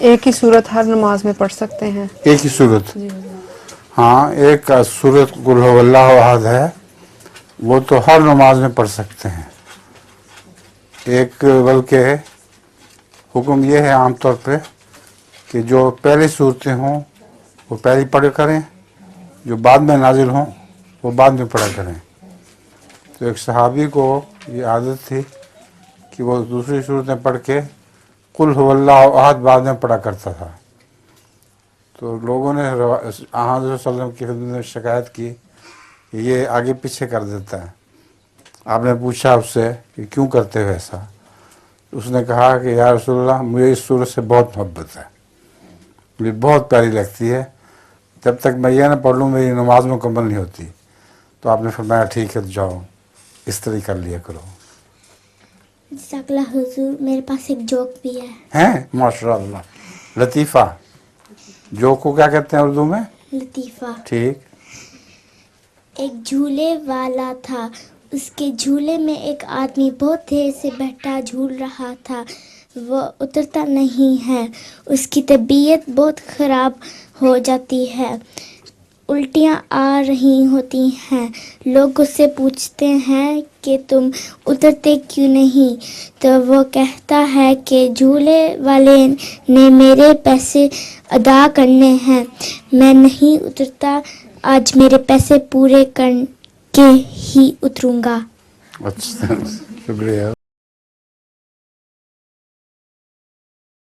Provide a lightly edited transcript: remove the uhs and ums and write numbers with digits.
ایک ہی صورت ہر نماز میں پڑھ سکتے ہیں. ایک ہی صورت. ہاں، ایک صورت قل هو اللہ احد ہے، وہ تو ہر نماز میں پڑھ سکتے ہیں. ایک بلکہ حکم یہ ہے عام طور پہ کہ جو پہلی صورتیں ہوں وہ پہلی پڑھا کریں، جو بعد میں نازل ہوں وہ بعد میں پڑھا کریں. تو ایک صحابی کو یہ عادت تھی کہ وہ دوسری صورتیں پڑھ کے قل هو اللہ احد بعد میں پڑھا کرتا تھا. تو لوگوں نے حضرت صلی اللہ علیہ وسلم کی خدمت میں شکایت کی کہ یہ آگے پیچھے کر دیتا ہے. آپ نے پوچھا اس سے کہ کیوں کرتے ہو ایسا؟ اس نے کہا کہ یا رسول اللہ، مجھے اس صورت سے بہت محبت ہے، مجھے بہت پیاری لگتی ہے، جب تک میں یہ نہ پڑھ لوں میری نماز مکمل نہیں ہوتی. تو آپ نے فرمایا ٹھیک ہے تو جاؤ اس طرح کر لیا کرو. جزاک اللہ حضور، میرے پاس ایک جوک بھی ہے. ہیں ماشاء اللہ. لطیفہ جو کو کیا کہتے ہیں اردو میں؟ لطیفہ. ٹھیک. ایک جھولے والا تھا، اس کے جھولے میں ایک آدمی بہت دیر سے بیٹھا جھول رہا تھا، وہ اترتا نہیں ہے. اس کی طبیعت بہت خراب ہو جاتی ہے، الٹیاں آ رہی ہوتی ہیں. لوگ اس سے پوچھتے ہیں کہ تم اترتے کیوں نہیں؟ تو وہ کہتا ہے کہ جھولے والے نے میرے پیسے ادا کرنے ہیں، میں نہیں اترتا، آج میرے پیسے پورے کر کے ہی اتروں گا. اچھا، شکریہ.